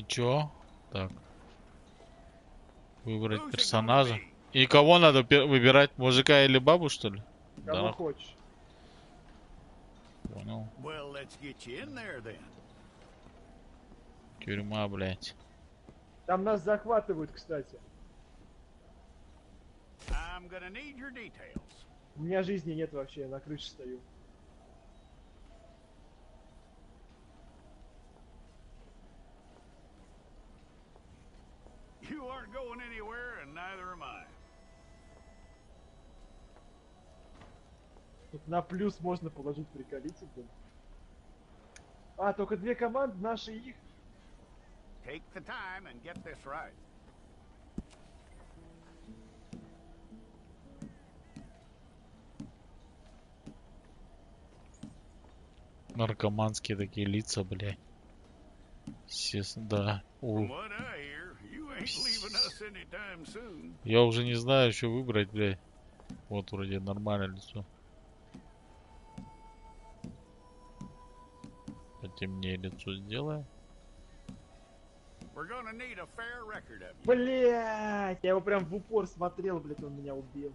И чё? Так. Выбрать персонажа. И кого надо выбирать? Мужика или бабу, что ли? Кого Да. хочешь. Понял. Тюрьма, блядь. Там нас захватывают, кстати. У меня жизни нет вообще, я на крыше стою. You aren't going anywhere, and neither am I. Тут на плюс можно положить приколитель. А, только две команды, наши и их. Take the time and get this right. Наркоманские такие лица, блядь. Естественно, да. Я уже не знаю, что выбрать, блядь. Вот вроде нормальное лицо. Потемнее лицо сделаем. Блять, я его прям в упор смотрел, блядь, он меня убил.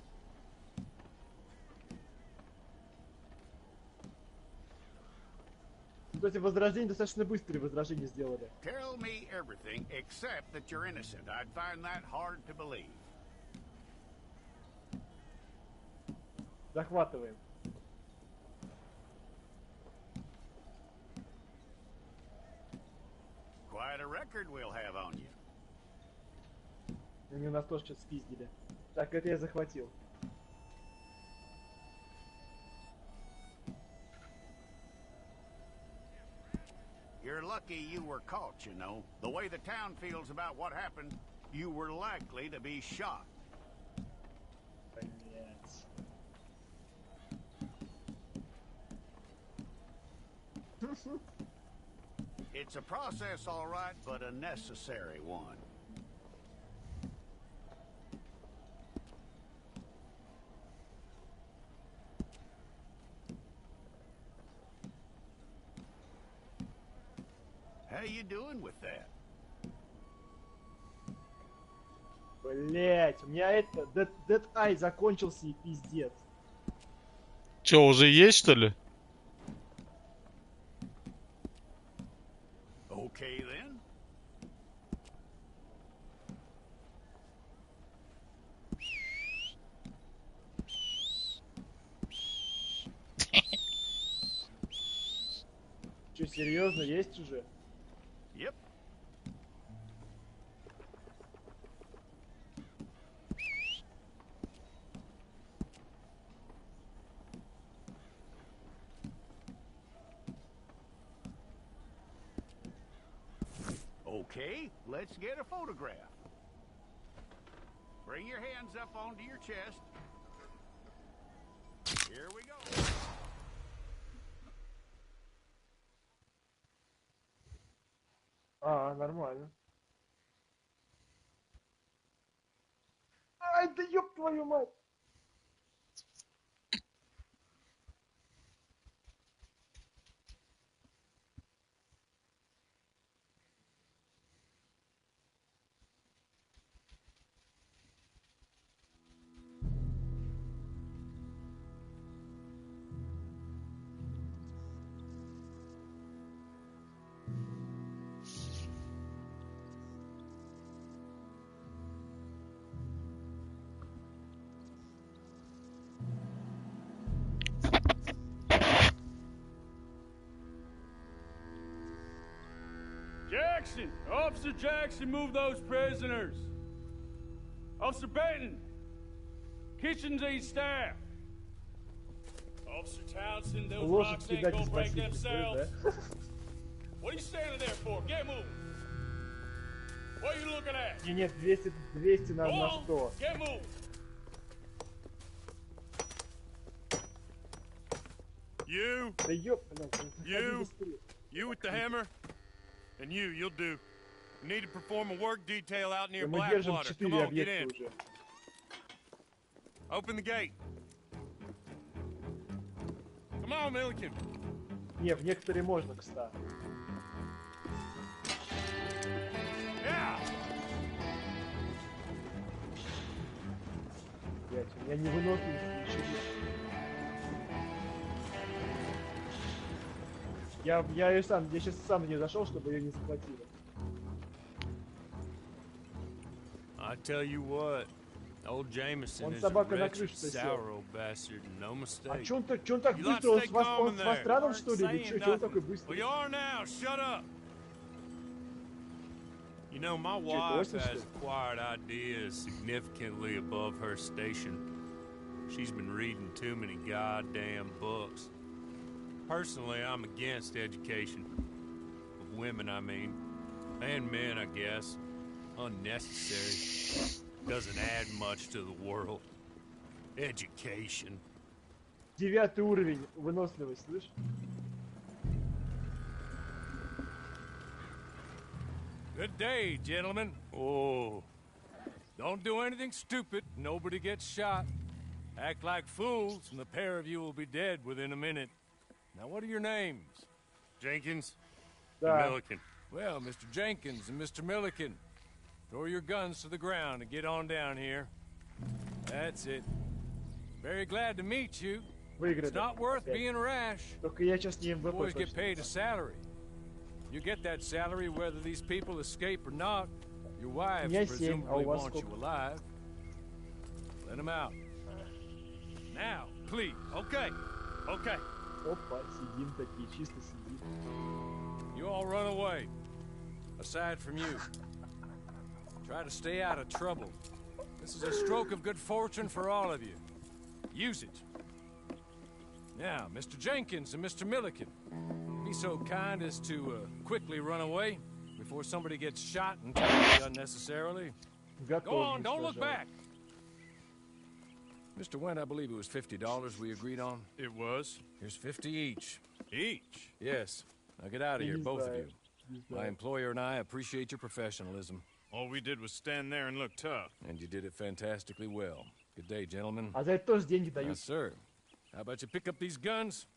Кстати, возражение достаточно быстрые возражения сделали. Tell me everything except that you're innocent. I'd find that hard to believe. Захватываем. Quite a record we'll have on you. Они у нас тоже что-то спиздили. Так, это я захватил. You're lucky you were caught, you know. The way the town feels about what happened, you were likely to be shot. It's a process, all right, but a necessary one. How you doing with that? Блять, у меня это Dead Eye закончился и пиздец. Че, уже есть, что ли? Okay then. Че, серьезно, есть уже? Yep. Okay, let's get a photograph. Bring your hands up onto your chest. Here we go. А, нормально. Ай, да ёб твою мать! Jackson! Officer Jackson, move those prisoners! Officer Benton! Kitchens ain't staff! Officer Townsend, those rocks ain't gonna break themselves! What are you standing there for? Get moving! What are you looking at? Нет, 200 на 100. Get moving! You! Да ёб, блядь, You with the hammer? And you'll do. You need to perform a work detail out near Blackwater. Come on, get in. Open the gate. Come on, Milliken. Не, в некоторые можно, кстати. блядь. У меня невыносливость ничего. Я сейчас сам не зашел, чтобы ее не схватили. I tell you what, old Jameson is a wretched, sour old bastard, no mistake. А чё он так быстро? Он с вас рядом, что ли? Или чё он такой быстрый? Well, you are now. Shut up. You know, my wife has acquired ideas significantly above her station. She's been reading too many goddamn books. Personally, I'm against education. Of women, I mean. And men, I guess. Unnecessary. Doesn't add much to the world. Education. 9 уровень выносливость, слышь? Good day, gentlemen. Oh. Don't do anything stupid. Nobody gets shot. Act like fools, and the pair of you will be dead within a minute. Now, what are your names? Jenkins? Да. Milliken. Well, Mr. Jenkins and Mr. Milliken, throw your guns to the ground and get on down here. That's it. Very glad to meet you. Выиграли. It's not worth being rash. Только я сейчас не МВП. Boys get paid a salary. You get that salary whether these people escape or not. Your wives presumably want you alive. Let them out. Now, please. Okay. Okay. Опа, сидим такие, чисто сидим. You all run away. Aside from you. Try to stay out of trouble. This is a stroke of good fortune for all of you. Use it. Now, Mr. Jenkins and Mr. Milliken, be so kind as to quickly run away before somebody gets shot and killed unnecessarily. Go on, don't look back. Mr. Wendt, I believe it was $50 we agreed on. It was. Here's 50 each. Each? Yes. Now get out of here, both of you. My employer and I appreciate your professionalism. All we did was stand there and look tough. And you did it fantastically well. Good day, gentlemen. А за это тоже деньги дают. Yes, sir. How about you pick up these guns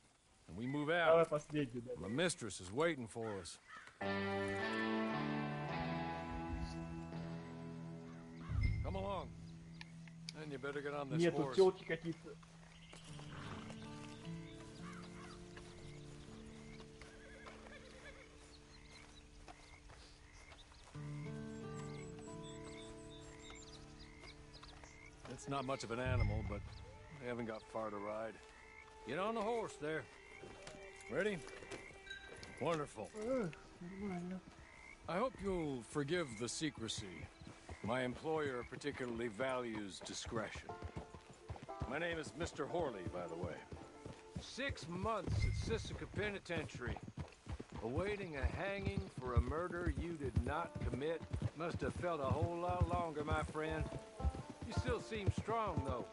and we move out? Давай последний, да. My mistress is waiting for us. Come along. And you better get on this Нет, тут horse. тёлки какие-то. It's not much of an animal, but we haven't got far to ride. Get on the horse there. Ready? Wonderful. I hope you'll forgive the secrecy. My employer particularly values discretion. My name is Mr. Horley, by the way. 6 months at Sisika Penitentiary, awaiting a hanging for a murder you did not commit. Must have felt a whole lot longer, my friend. You still seem strong, though.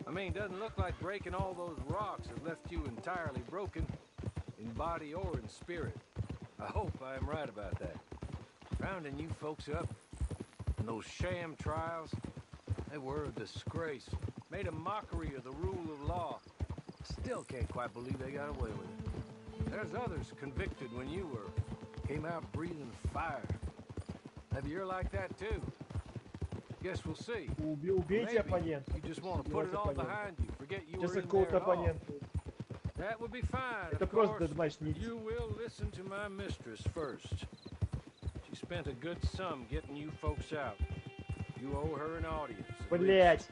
I mean, doesn't look like breaking all those rocks have left you entirely broken, in body or in spirit. I hope I am right about that. Rounding you folks up, and those sham trials, they were a disgrace. Made a mockery of the rule of law. Still can't quite believe they got away with it. There's others convicted when you were. Came out breathing fire. Maybe you're like that, too. Guess we'll see. Убейте оппонента. You just want to put it all behind you. Forget you were Сейчас in какого-то there at all. оппонента. That would be fine. Это Of просто course, матч не. you will listen to my mistress first. She spent a good sum getting you folks out. You owe her an audience. Блять.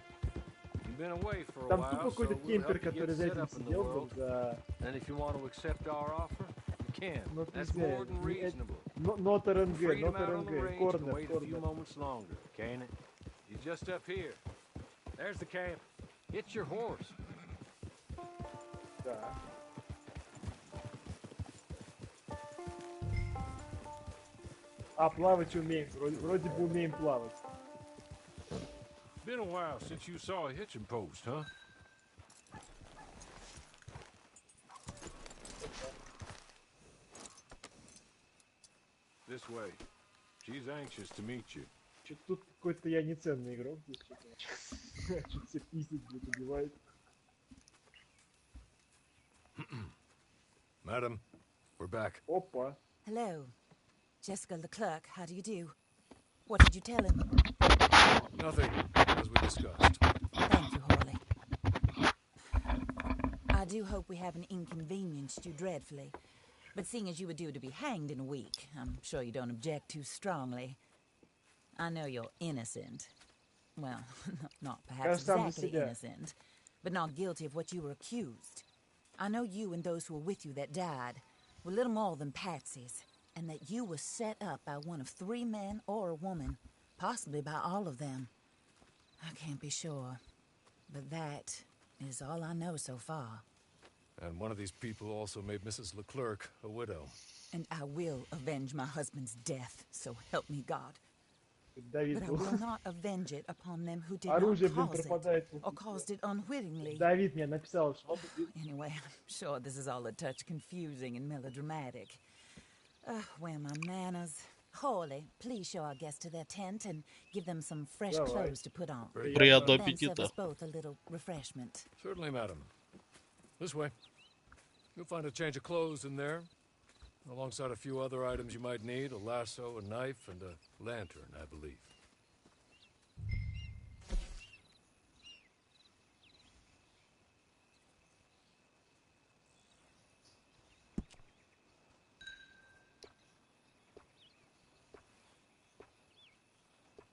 You've been away for a Там while, тупо so какой-то we'll кемпер, help you который get за set этим up in the сидел, world. за... And if you want to accept our offer, you can. That's нельзя. more than reasonable. Нот РНГ, Freedom нот out on the РНГ, range корнер, can wait a few корнер. moments longer, can it? He's just up here. There's the camp. Get your horse. Да. А, плавать умеем. Вроде бы умеем плавать. Been a while since you saw a hitching post, huh? This way. She's anxious to meet you. Что-то тут какой-то я неценный игрок. Здесь что-то все пиздят, блядь, убивают. Madam, we're back. Опа. Hello. Jessica Leclerc, how do you do? What did you tell him? Nothing, as we discussed. Thank you, Hawley. I do hope we haven't inconvenienced you dreadfully. But seeing as you were due to be hanged in a week, I'm sure you don't object too strongly. I know you're innocent. Well, not perhaps Кажется, сам за exactly себя. innocent, but not guilty of what you were accused. I know you and those who were with you that died were little more than patsies, and that you were set up by one of 3 men or a woman, possibly by all of them. I can't be sure, but that is all I know so far. And one of these people also made Mrs. Leclerc a widow. And I will avenge my husband's death, so help me God. Давид But I был. will not avenge it upon them who did Оружие, not блин, cause it, пропадает. or caused it unwittingly. Давид мне написал, что Anyway, I'm sure this is all a touch confusing and melodramatic. Where are my manners? Hawley, please show our guests to their tent and give them some fresh Давай. clothes to put on. Приятного Then serve аппетита. us both a little refreshment. Certainly, madam. This way. You'll find a change of clothes in there, alongside a few other items you might need, a lasso, a knife, and a lantern, I believe.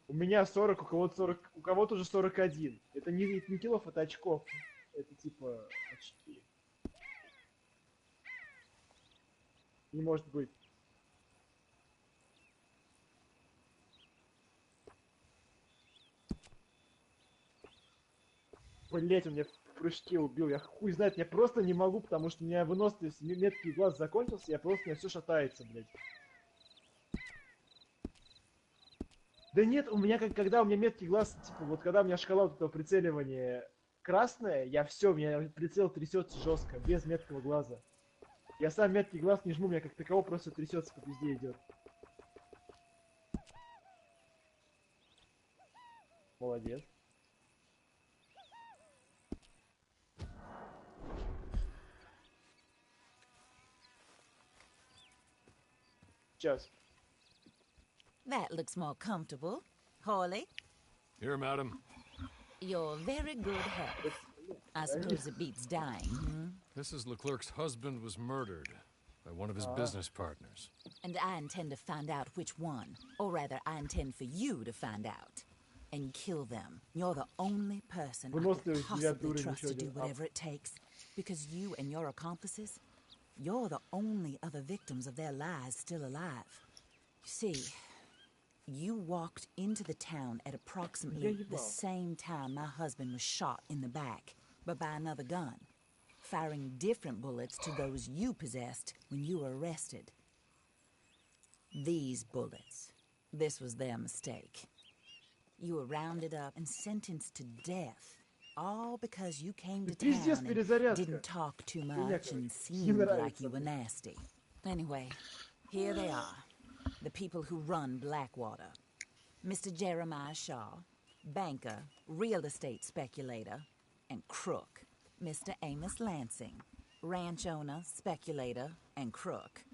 у меня 40, у кого-то 40, у кого-то уже 41. Это не килов, это очков. Это типа очки. Не может быть. Блять, он меня в прыжке убил. Я хуй знает, я просто не могу, потому что у меня выносливость, меткий глаз закончился, я просто, у меня все шатается, блять. Да нет, у меня когда у меня меткий глаз, типа, вот когда у меня шкала вот этого прицеливания красная, я все, у меня прицел трясется жестко, без меткого глаза. Я сам меткий глаз не жму, у меня как таково просто трясется, как везде идет. Молодец. Сейчас. That looks more comfortable. Hawley, Here, madam. you're very good health. I suppose it beats dying, hmm? Mrs. Leclerc's husband was murdered by one of his business partners. And I intend to find out which one. Or rather, I intend for you to find out. And kill them. You're the only person I could possibly trust to do whatever it takes. Because you and your accomplices, you're the only other victims of their lies still alive. You see, you walked into the town at approximately the same time my husband was shot in the back, but by another gun, firing different bullets to those you possessed when you were arrested. These bullets, this was their mistake. You were rounded up and sentenced to death, all because you came to town and didn't talk too much and seemed like you were nasty. Anyway, here they are, the people who run Blackwater. Mr. Jeremiah Shaw, banker, real estate speculator, and crook. Mr. Amos Lansing, ranch owner, speculator, and crook.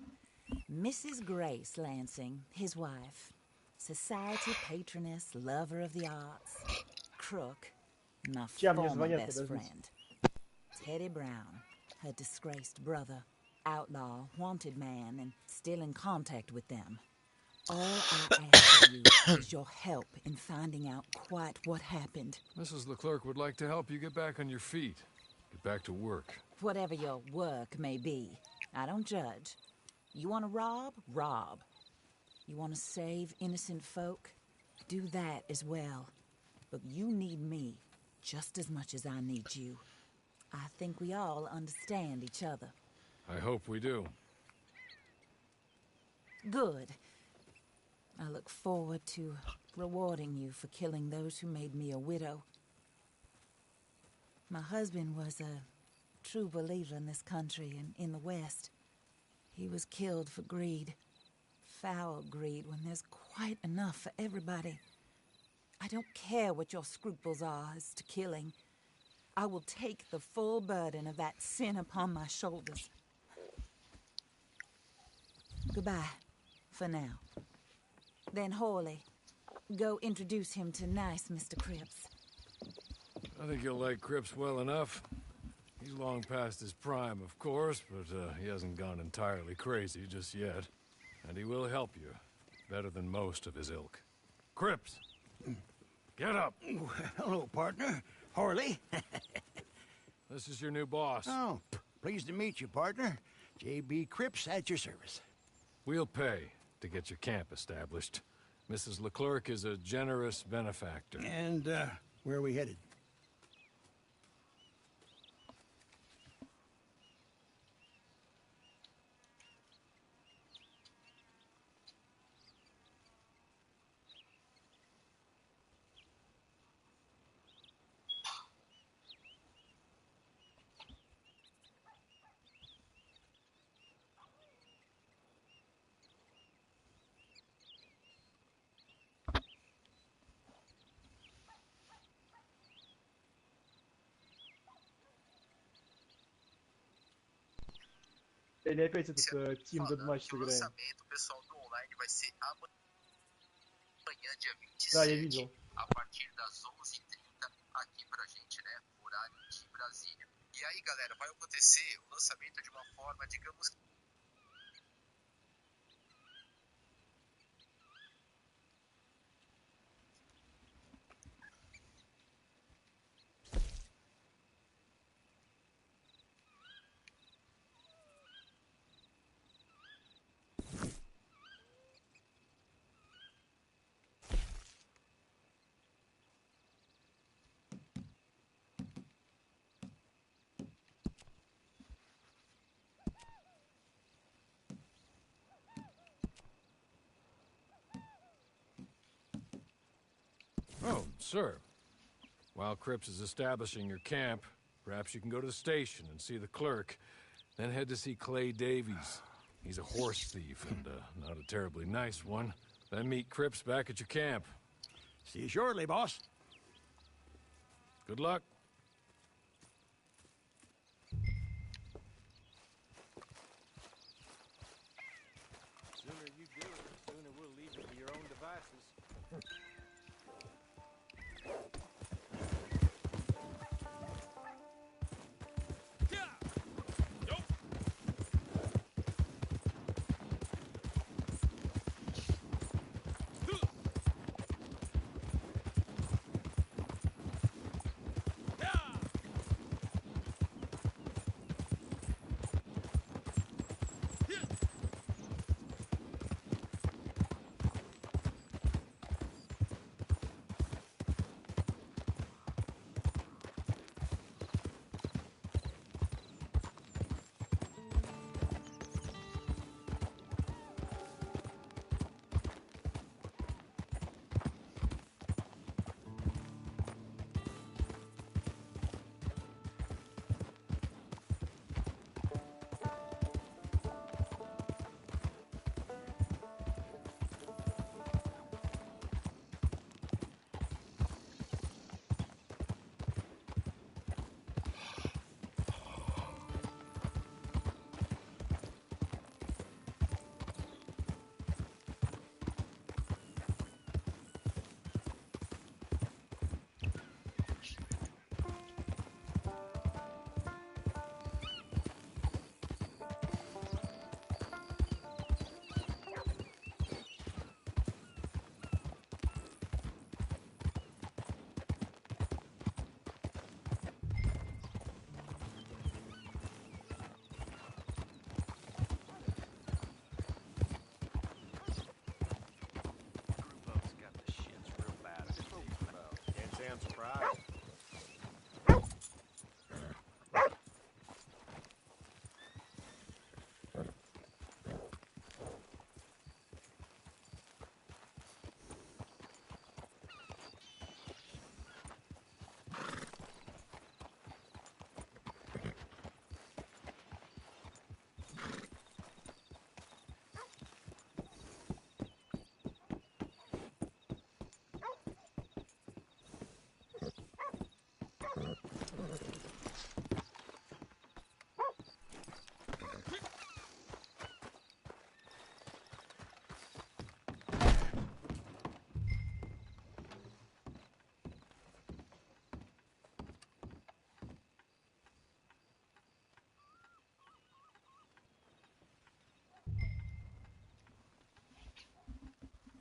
Mrs. Grace Lansing, his wife, society patroness, lover of the arts, crook, my former best friend. Teddy Brown, her disgraced brother, outlaw, wanted man, and still in contact with them. All I ask of you is your help in finding out quite what happened. Mrs. Leclerc would like to help you get back on your feet. Get back to work. Whatever your work may be, I don't judge. You want to rob? Rob. You want to save innocent folk? Do that as well. But you need me just as much as I need you. I think we all understand each other. I hope we do. Good. I look forward to rewarding you for killing those who made me a widow. My husband was a true believer in this country and in the West. He was killed for greed. Foul greed when there's quite enough for everybody. I don't care what your scruples are as to killing. I will take the full burden of that sin upon my shoulders. Goodbye, for now. Then Hawley, go introduce him to nice Mr. Cripps. I think you'll like Cripps well enough. He's long past his prime, of course, but he hasn't gone entirely crazy just yet. And he will help you, better than most of his ilk. Cripps! Get up! Hello, partner. Harley. This is your new boss. Oh, pleased to meet you, partner. J.B. Cripps at your service. We'll pay to get your camp established. Mrs. Leclerc is a generous benefactor. And, where are we headed? Или опять этот Team Deathmatch играем? Да, я видел. A partir das 11h30 aqui pra gente, né? Horário de Brasília. E aí, galera, vai acontecer o lançamento de uma forma, digamos. Oh, sir. While Cripps is establishing your camp, perhaps you can go to the station and see the clerk, then head to see Clay Davies. He's a horse thief and not a terribly nice one. Then meet Cripps back at your camp. See you shortly, boss. Good luck. The sooner you do it, the sooner we'll leave you to your own devices. Can't say I'm surprised.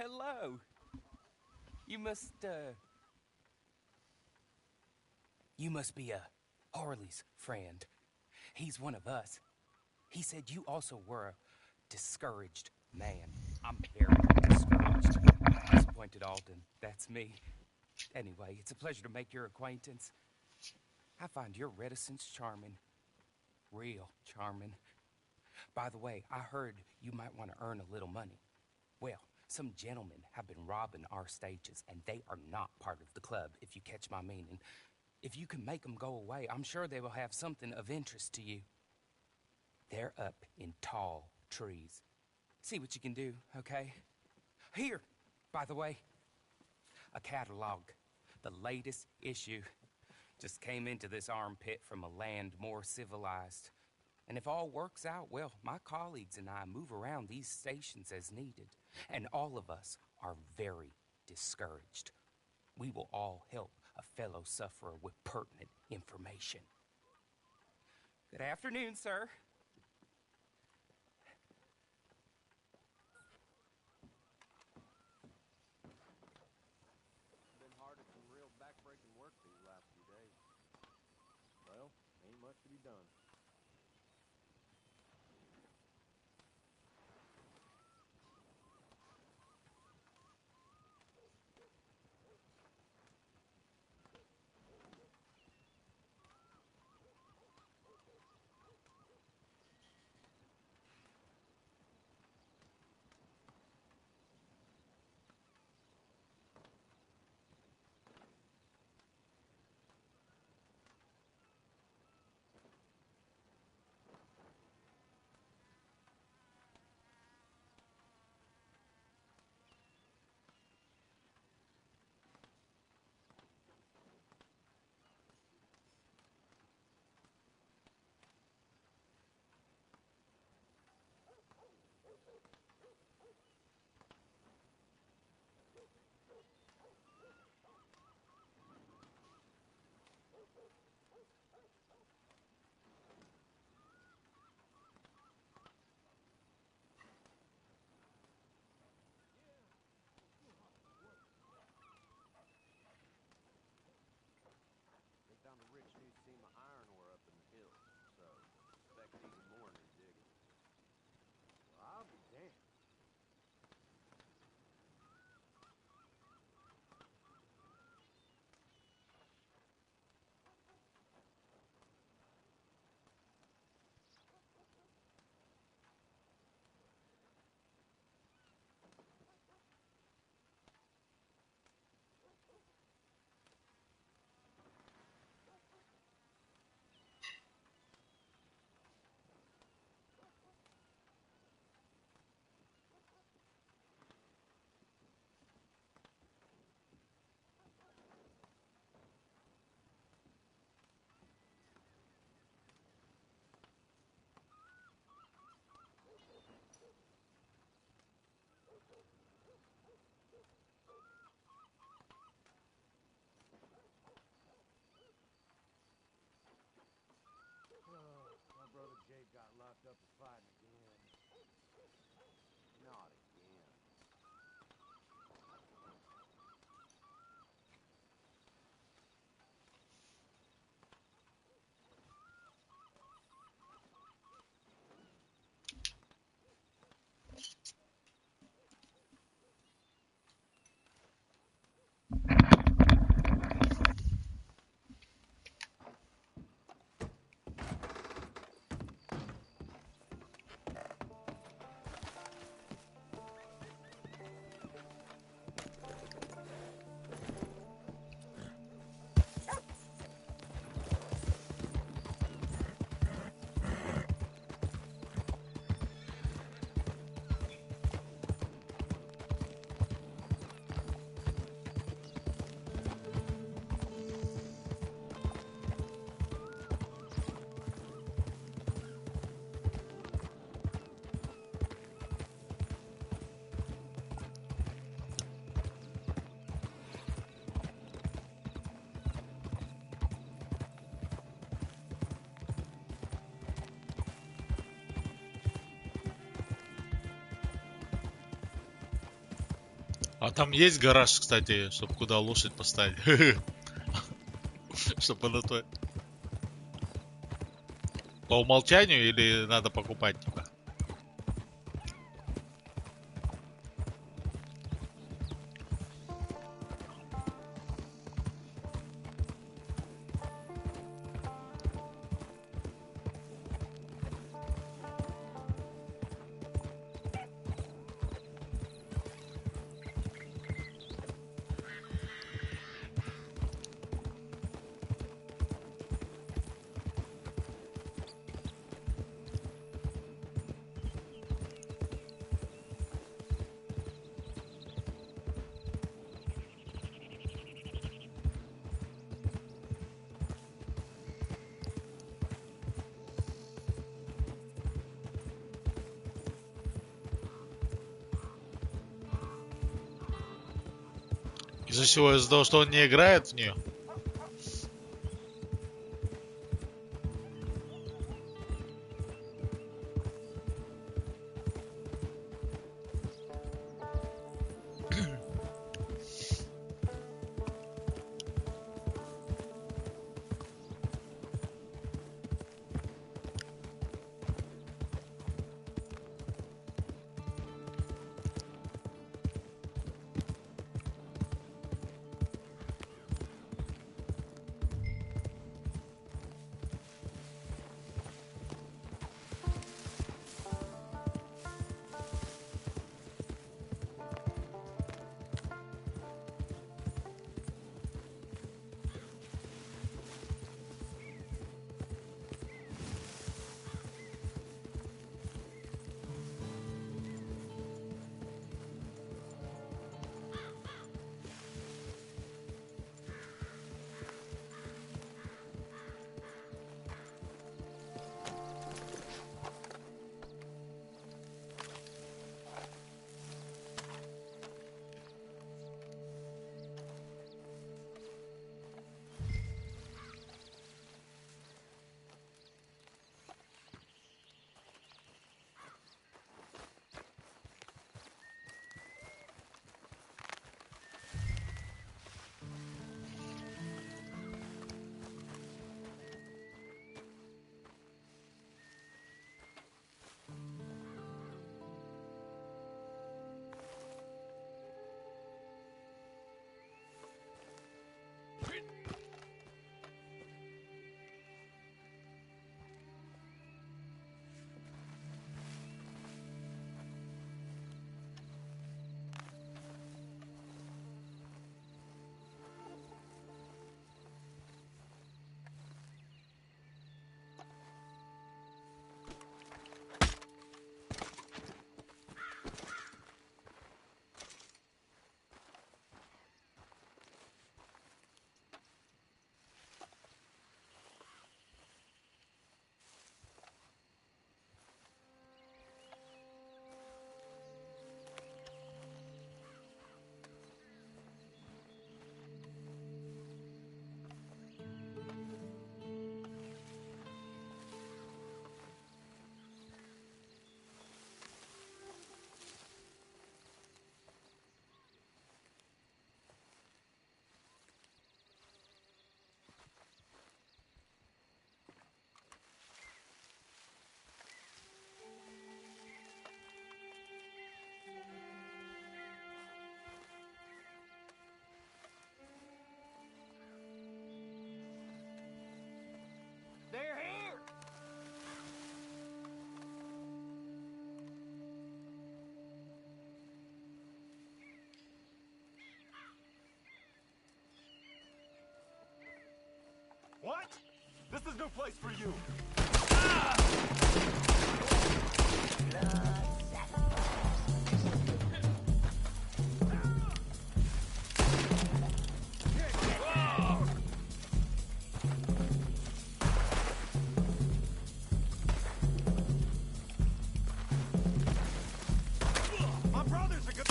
hello. You must be Harley's friend. He's one of us. He said you also were a discouraged man. I'm very discouraged. Disappointed Alden. That's me. Anyway, it's a pleasure to make your acquaintance. I find your reticence charming. Real charming. By the way, I heard you might want to earn a little money. Well, some gentlemen have been robbing our stages, and they are not part of the club, if you catch my meaning. If you can make them go away, I'm sure they will have something of interest to you. They're up in tall trees. See what you can do, okay? Here, by the way, a catalog. The latest issue. Just came into this armpit from a land more civilized. And if all works out, well, my colleagues and I move around these stations as needed. And all of us are very discouraged. We will all help a fellow sufferer with pertinent information. Good afternoon, sir. Been hard at some real back-breaking work these last few days. Well, ain't much to be done. А там есть гараж, кстати, чтобы куда лошадь поставить. Чтобы она то... По умолчанию или надо покупать типа? Из-за чего? Из-за того, что он не играет в нее? They're here! What? This is no place for you. My brother's a good...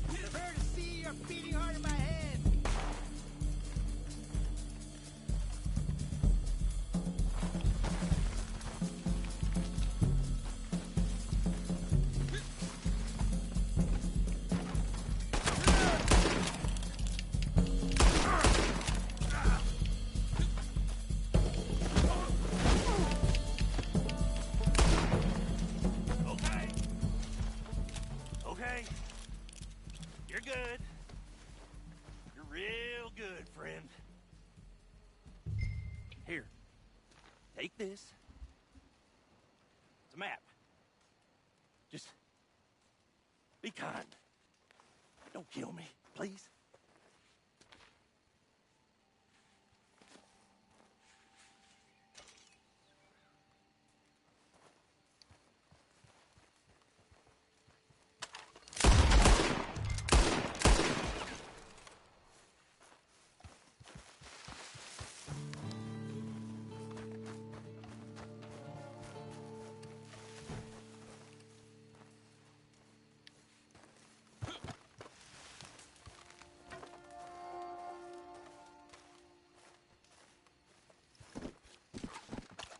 Prepare to see you're beating heart in my head. this. It's a map. Just be kind. Don't kill me, please.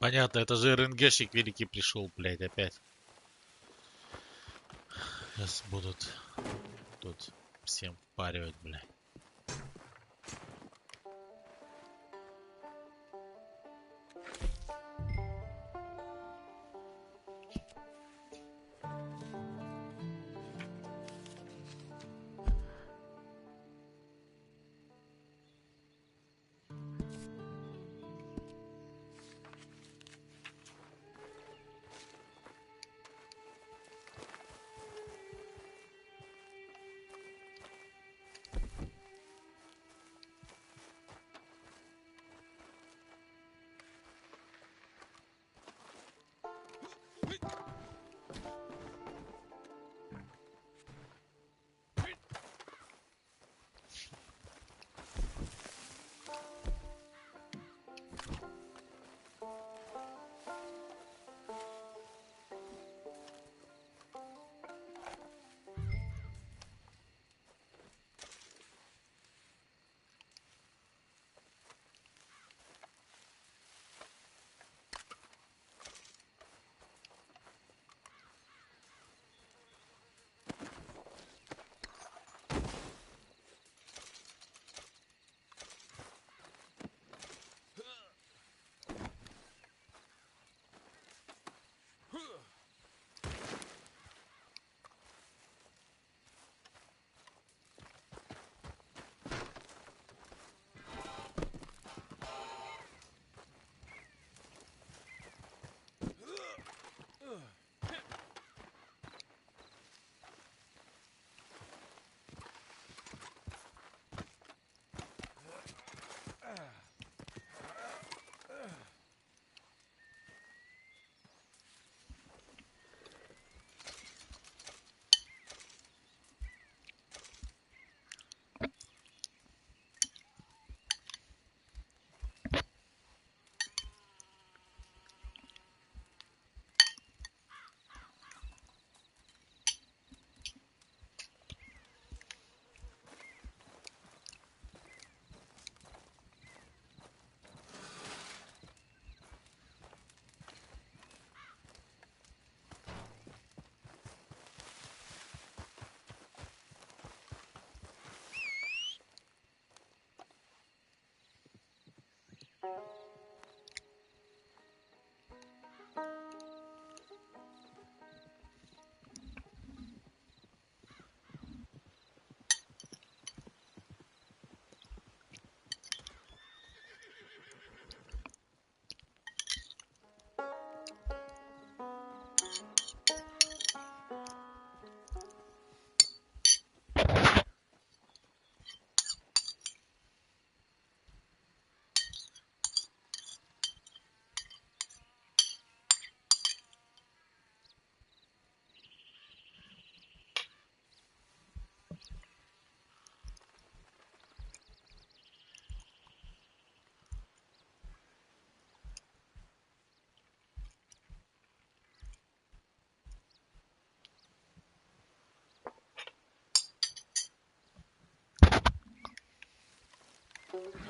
Понятно, это же РНГшник великий пришел, блядь, опять. Сейчас будут тут всем впаривать, блядь.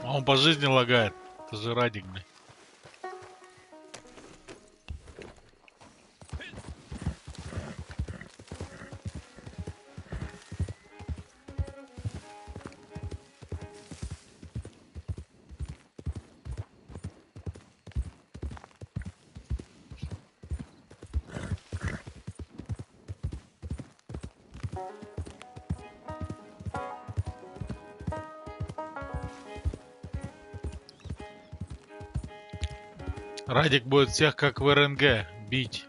А он по жизни лагает. Это же Радик, блядь. Радик будет всех как в РНГ бить.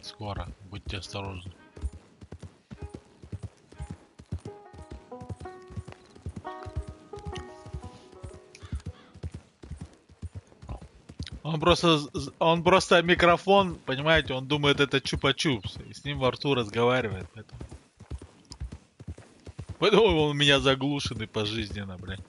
Скоро. Будьте осторожны. Он просто микрофон, понимаете, он думает, это чупа-чупс. И с ним во рту разговаривает. Поэтому он у меня заглушенный пожизненно, блядь.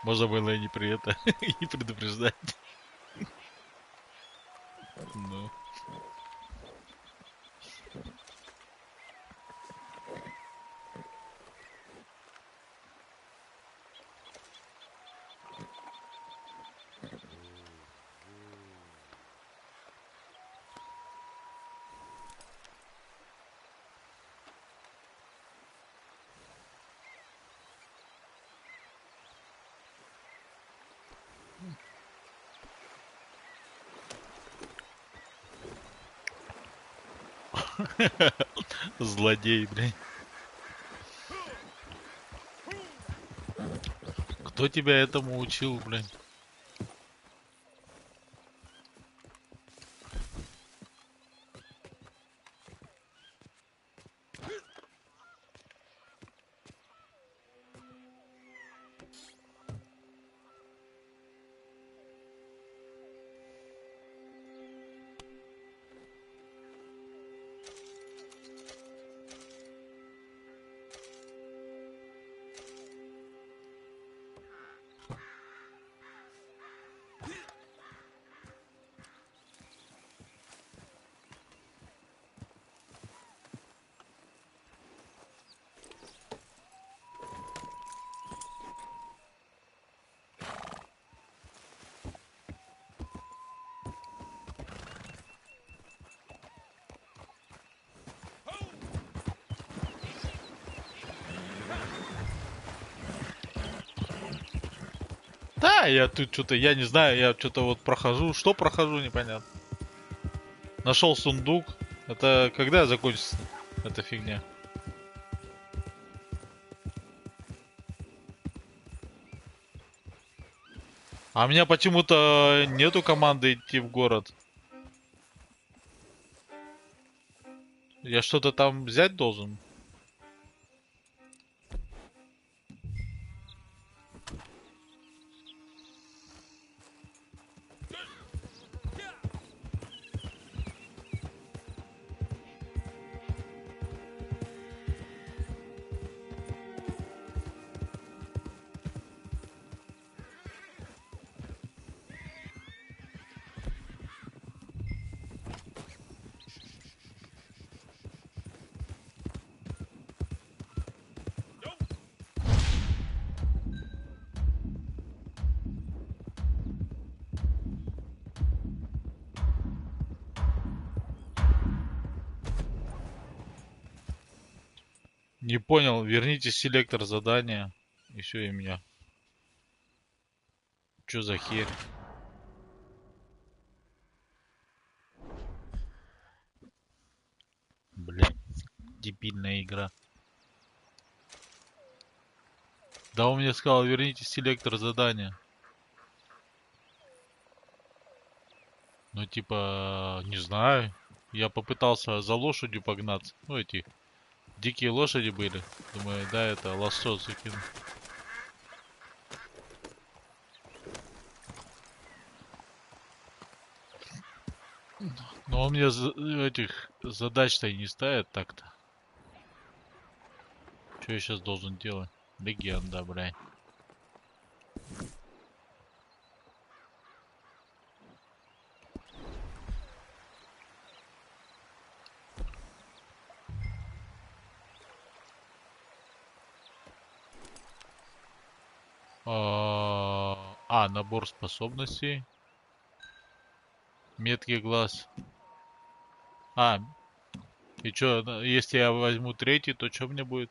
Можно было и не и не предупреждать. Ну. Злодей, блин. Кто тебя этому учил, блин? Да, я тут что-то, я не знаю, я что-то вот прохожу. Что прохожу, непонятно. Нашел сундук. Это когда закончится эта фигня? А у меня почему-то нету команды идти в город. Я что-то там взять должен? Не понял, верните селектор задания. И все, и меня. Чё за херь? Блядь, дебильная игра. Да он мне сказал, верните селектор задания. Ну типа, не знаю. Я попытался за лошадью погнаться. Ну эти дикие лошади были. Думаю, да, это лассо закину. Но он мне этих задач-то и не ставит так-то. Что я сейчас должен делать? Легенда, блядь. Набор способностей. Меткий глаз. И что, если я возьму третий, то что мне будет?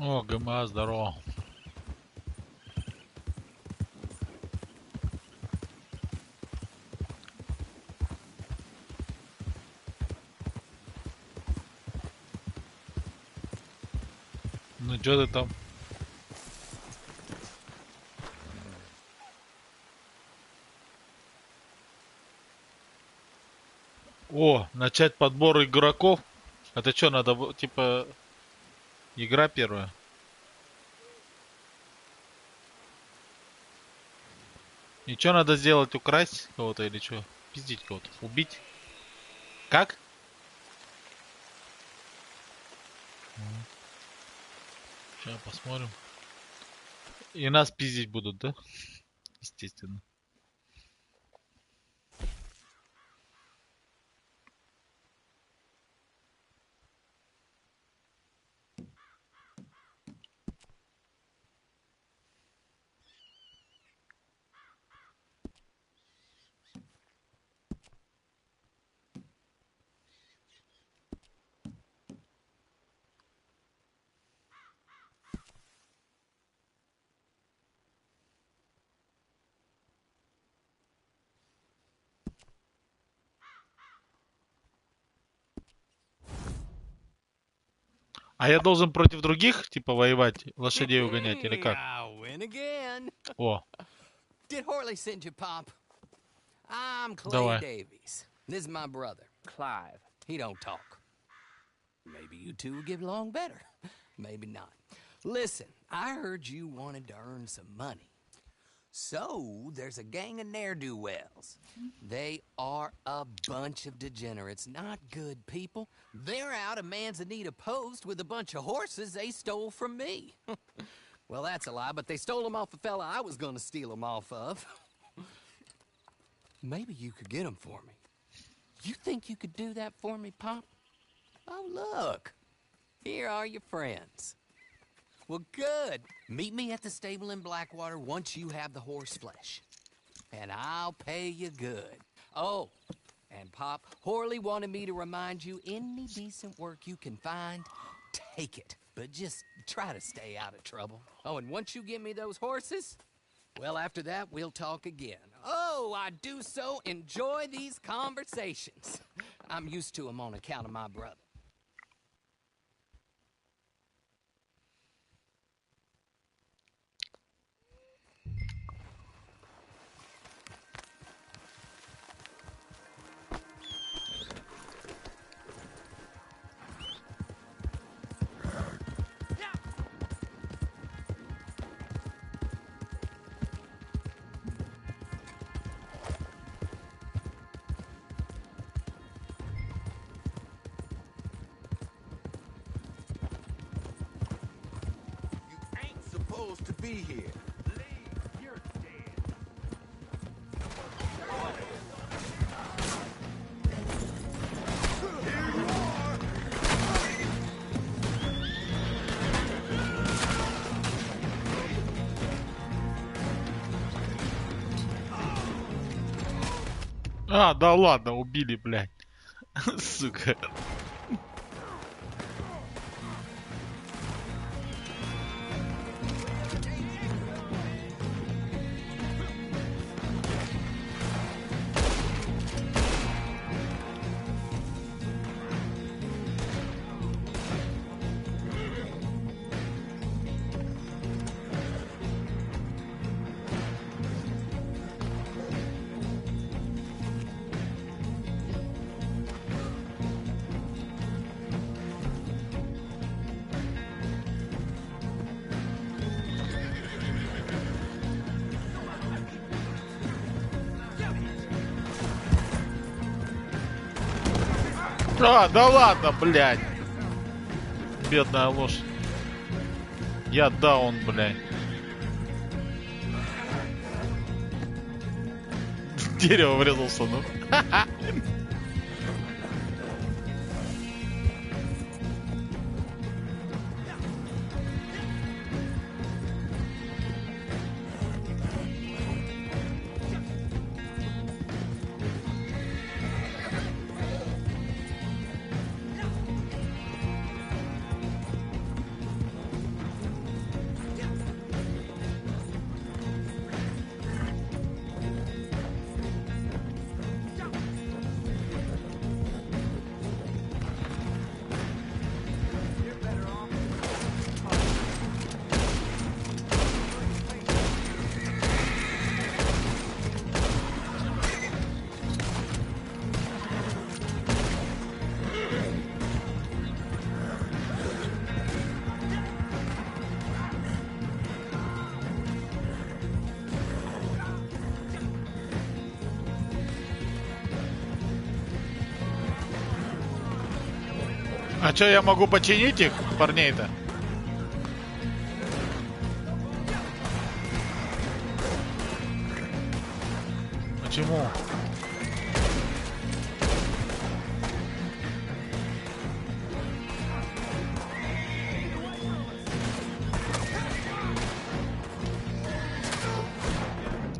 О, ГМА, здорово. Ну что ты там? О, начать подбор игроков. Это что, надо, типа, игра первая? И что надо сделать? Украсть кого-то или что? Пиздить кого-то? Убить? Как? Сейчас посмотрим. И нас пиздить будут, да? Естественно. А я должен против других, типа, воевать, лошадей угонять, или как? О. Did Horley send you, Pop? I'm Clay Давай. Davies. This is my brother, Clive. He don't talk. Maybe you two will get along better. Maybe not. Listen, I heard you wanted to earn some money. So, there's a gang of ne'er-do-wells. They are a bunch of degenerates, not good people. They're out of Manzanita Post with a bunch of horses they stole from me. Well, that's a lie, but they stole them off a fella I was gonna steal them off of. Maybe you could get them for me. You think you could do that for me, Pop? Oh, look. Here are your friends. Well, good. Meet me at the stable in Blackwater once you have the horse flesh. And I'll pay you good. Oh, and Pop, Horley wanted me to remind you, any decent work you can find, take it. But just try to stay out of trouble. Oh, and once you give me those horses, well, after that, we'll talk again. Oh, I do so enjoy these conversations. I'm used to them on account of my brother. Supposed to be here. Leave. You're dead. А, да ладно, убили, блядь. Сука. А, да ладно, блядь. Бедная лошадь. Я даун, блядь. В дерево врезался, ну. А чё, я могу починить их, парней-то? Почему?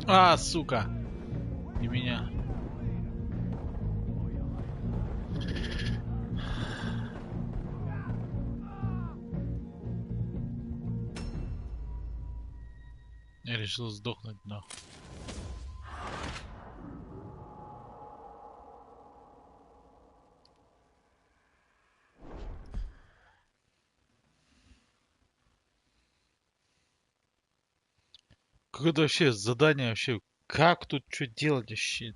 А, сука. Не меня. Я решил сдохнуть, нахуй. Какое-то вообще задание вообще. Как тут что делать вообще?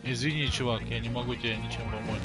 Извини, чувак, я не могу тебе ничем помочь.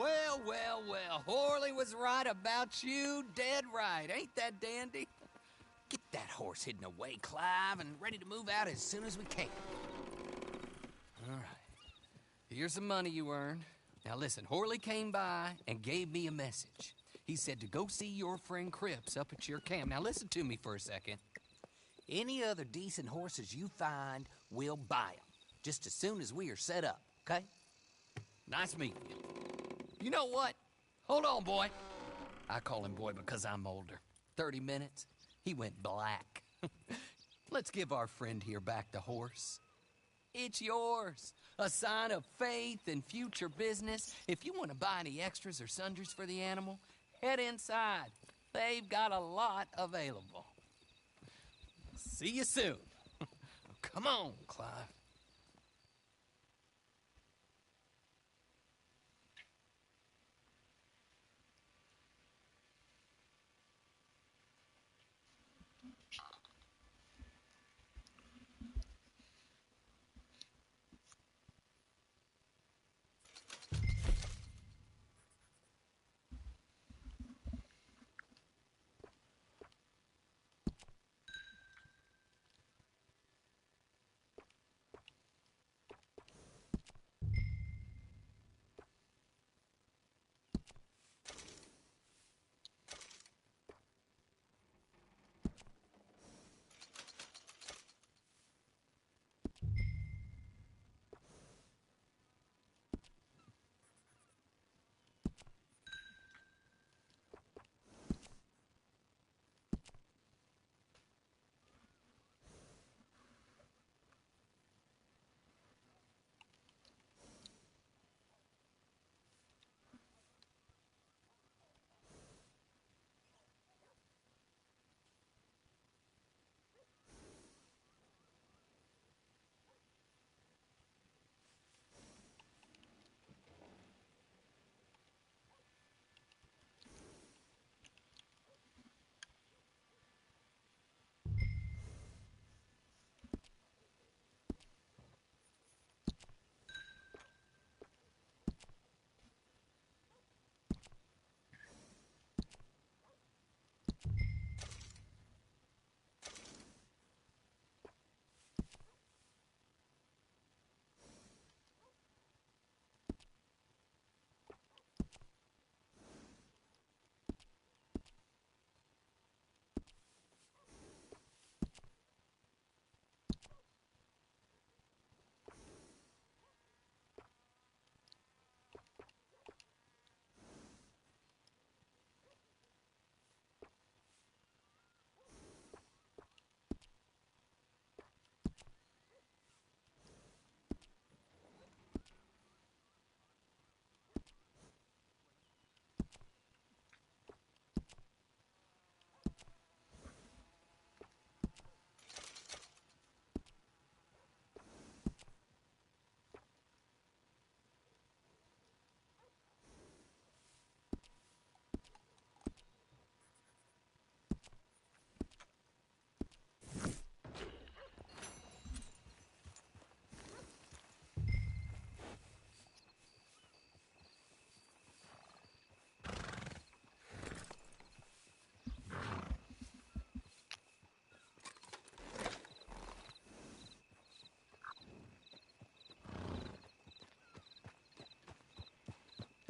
Well, well, well. Horley was right about you. Dead right. Ain't that dandy? Get that horse hidden away, Clive, and ready to move out as soon as we can. All right. Here's the money you earned. Now listen, Horley came by and gave me a message. He said to go see your friend Cripps up at your camp. Now listen to me for a second. Any other decent horses you find, we'll buy them. Just as soon as we are set up, okay? Nice meeting you. You know what? Hold on, boy. I call him boy because I'm older. 30 minutes, he went black. Let's give our friend here back the horse. It's yours. A sign of faith and future business. If you want to buy any extras or sundries for the animal, head inside. They've got a lot available. See you soon. Come on, Clive.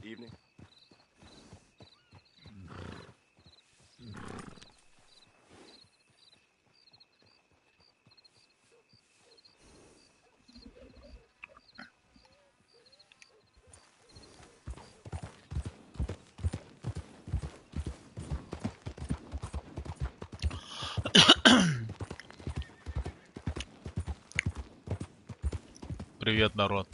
Evening. Привет, народ.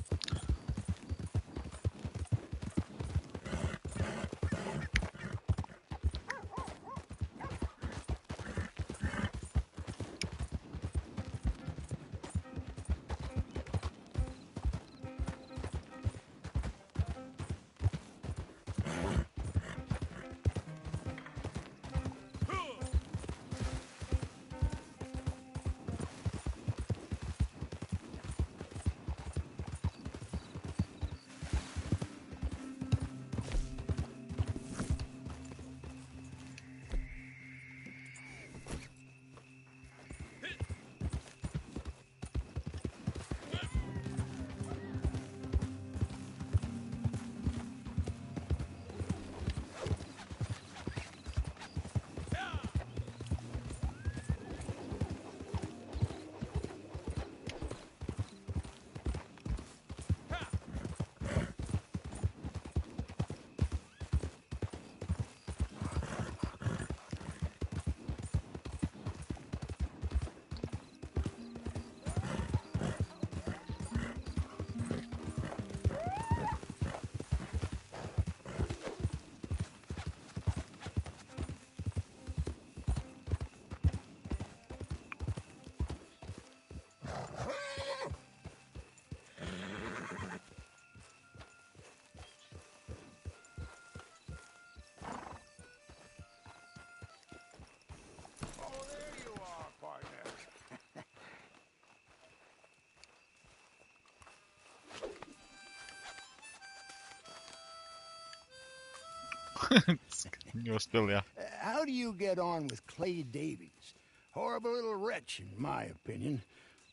Не успел я. How do you get on with Clay Davies? Horrible little wretch, in my opinion.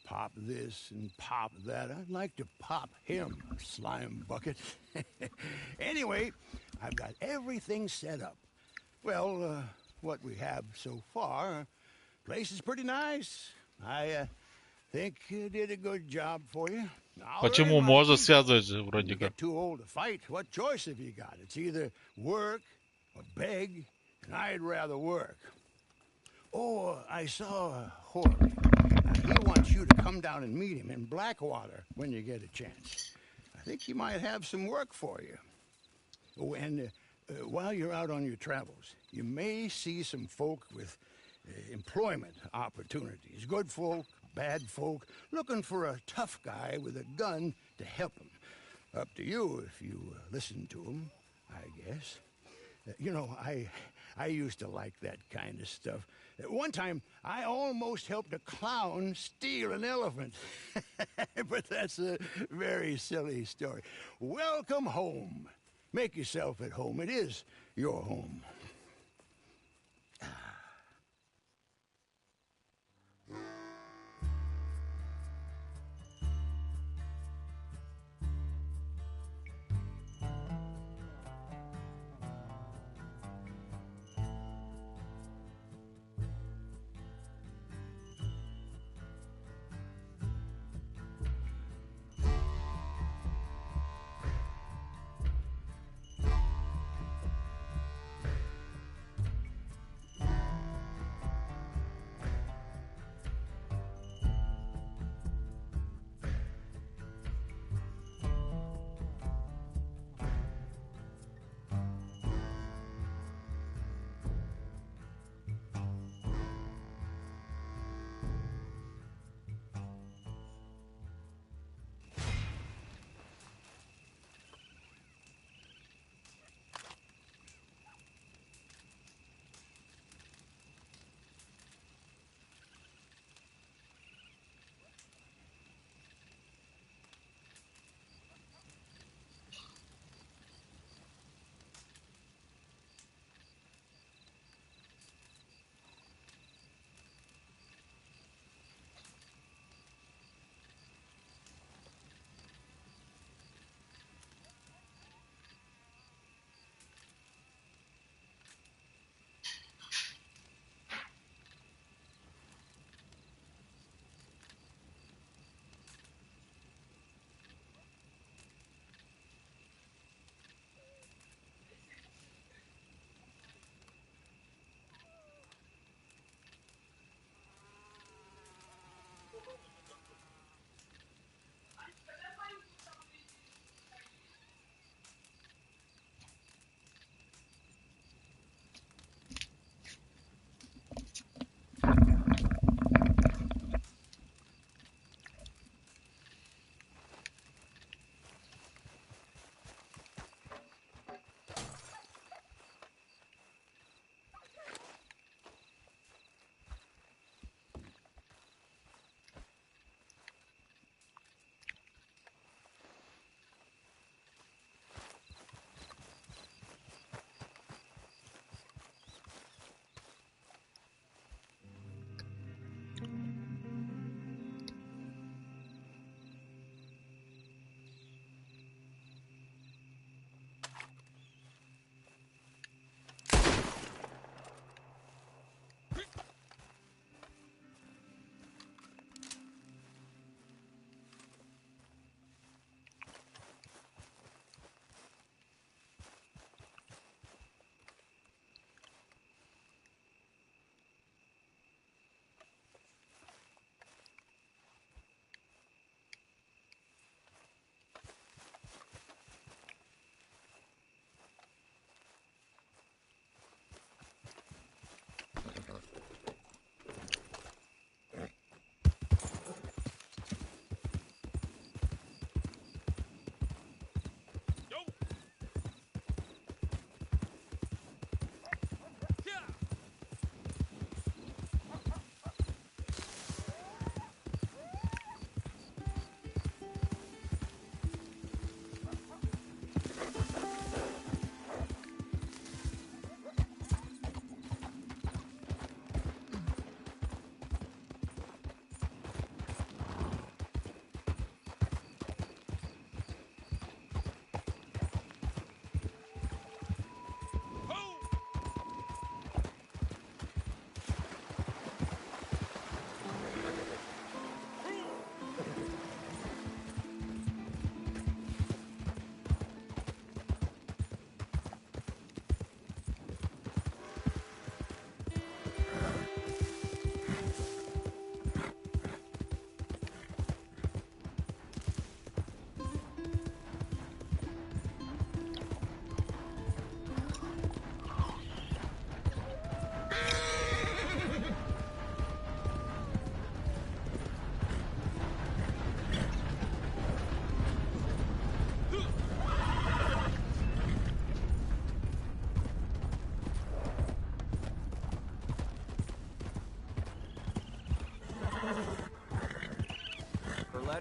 Pop this and pop that. I'd like to pop him, slime bucket. Anyway, I've got everything set up. Well, what we have so far, place is pretty nice. I think you did a good job for you. Почему может связывать же вроде You как? get too old to fight. What choice have you got? It's either work or beg, and I'd rather work. Oh, I saw Horley. He wants you to come down and meet him in Blackwater when you get a chance. I think he might have some work for you. Oh, and while you're out on your travels, you may see some folk with employment opportunities. Good folk, bad folk, looking for a tough guy with a gun to help them. Up to you if you listen to them, I guess. You know, I used to like that kind of stuff. One time, I almost helped a clown steal an elephant. But that's a very silly story. Welcome home. Make yourself at home. It is your home.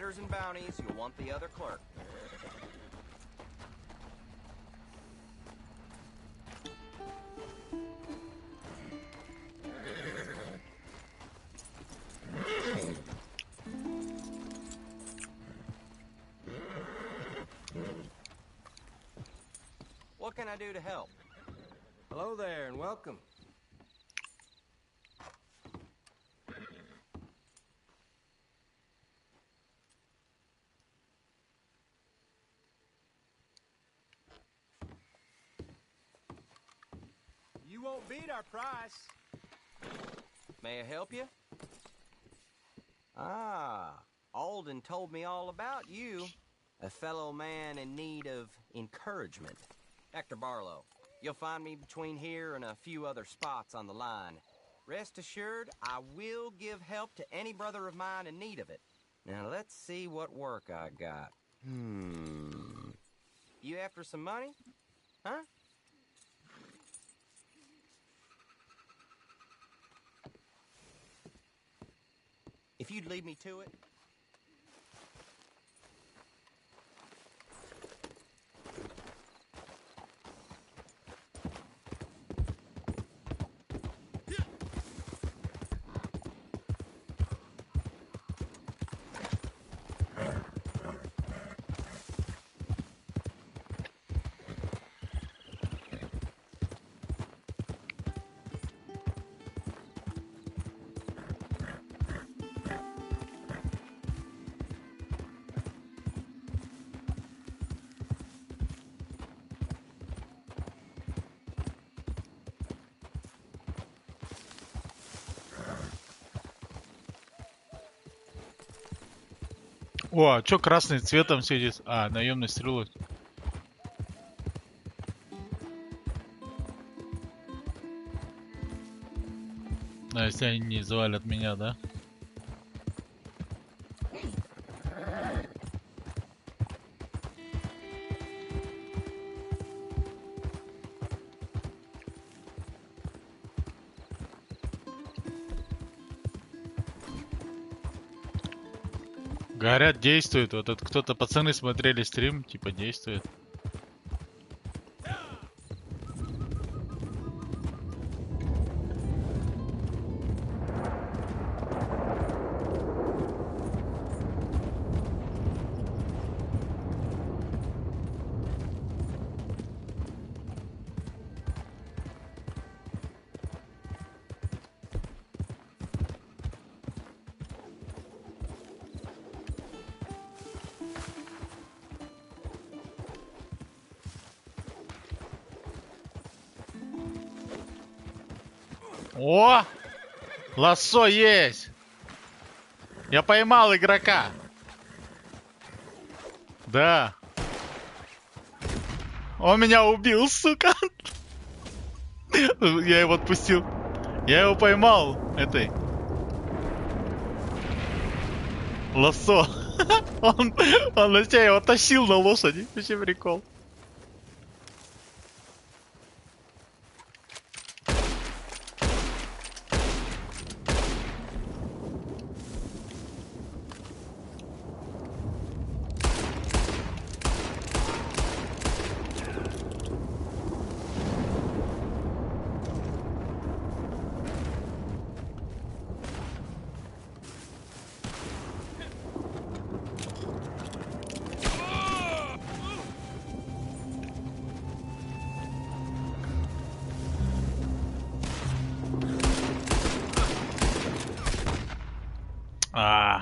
letters and bounties, you'll want the other clerk. What can I do to help? Hello there, and welcome. You won't beat our price. May I help you? Ah, Alden told me all about you. A fellow man in need of encouragement. Hector Barlow. You'll find me between here and a few other spots on the line. Rest assured, I will give help to any brother of mine in need of it. Now, let's see what work I got. You after some money? Huh? If you'd lead me to it. О, а чё красный цветом светит? А, наемный стрелок. А если они не завалят меня, да? Говорят, действует. Вот это кто-то, пацаны смотрели стрим, типа действует. О! Лассо есть! Я поймал игрока! Да. Он меня убил, сука! Я его отпустил. Я его поймал этой. Лассо. Он на тебя его тащил на лошади. Вообще прикол. А.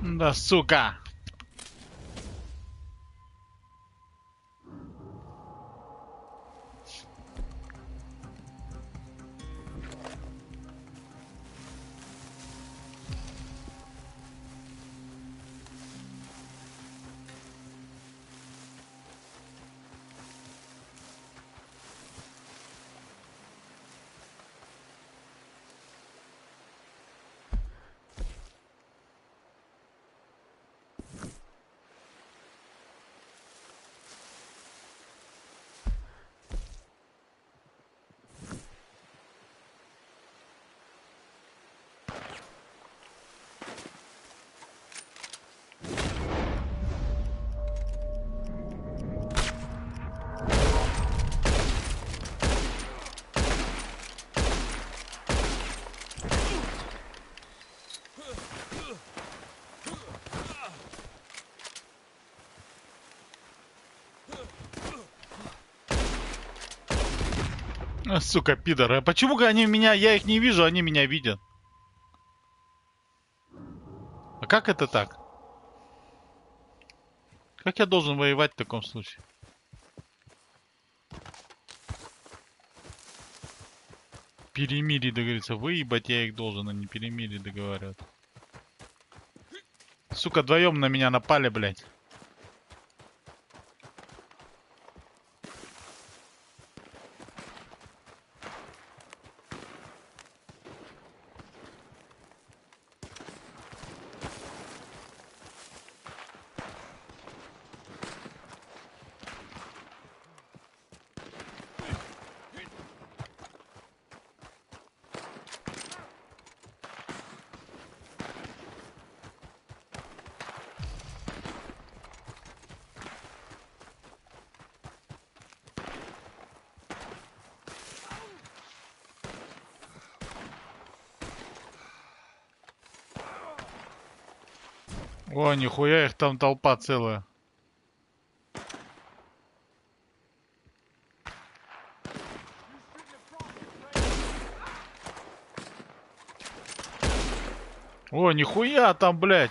Да, сука. Сука, пидоры. А почему они меня... Я их не вижу, они меня видят? А как это так? Как я должен воевать в таком случае? Перемирие договориться. Выебать я их должен, а не перемирие договариваться. Сука, вдвоем на меня напали, блядь. О, нихуя их там толпа целая. О, нихуя там, блядь.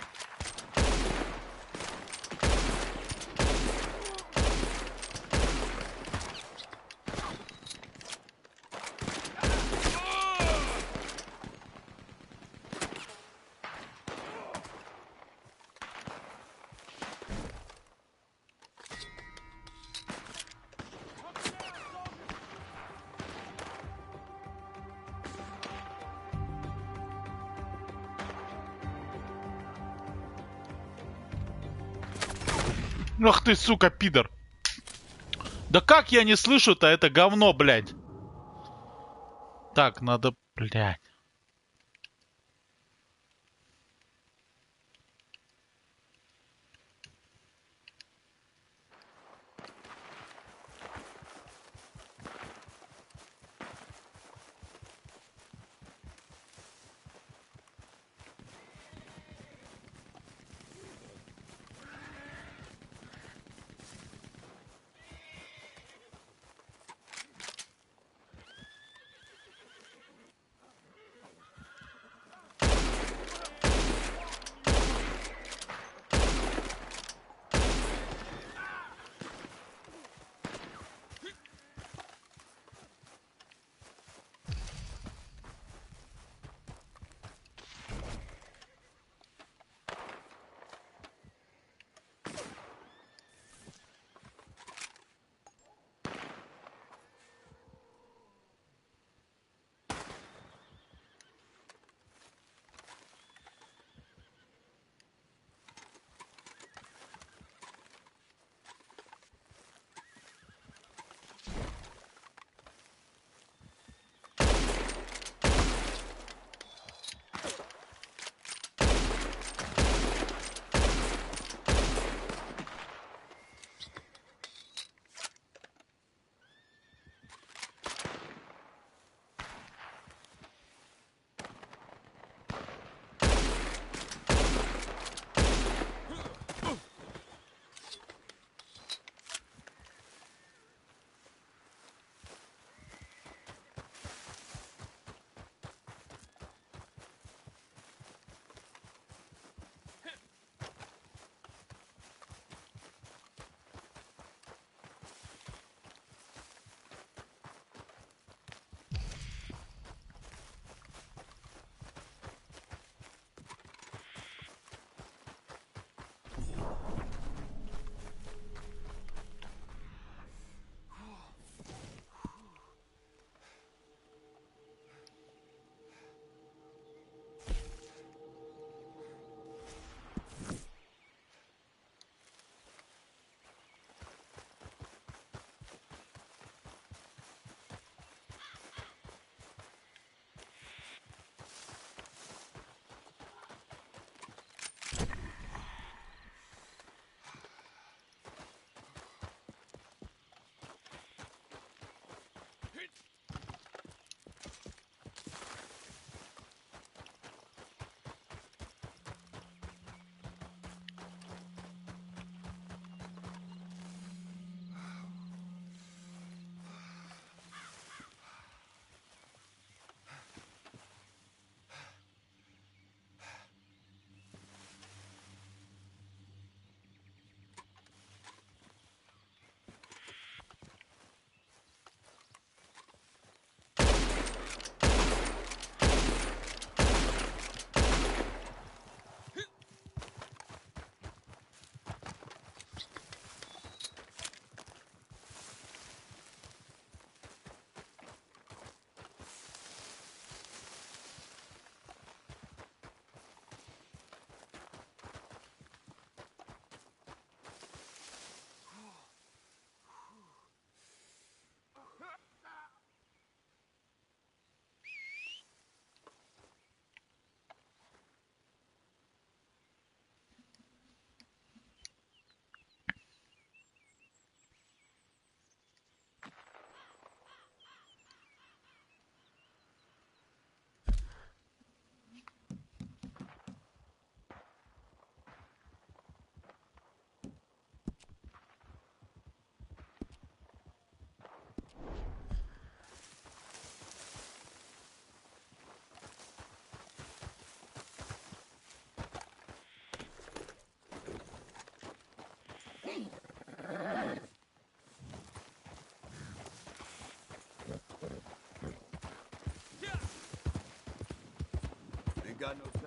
Ах ты, сука, пидор. Да как я не слышу-то это говно, блядь? Так, надо, блядь. got no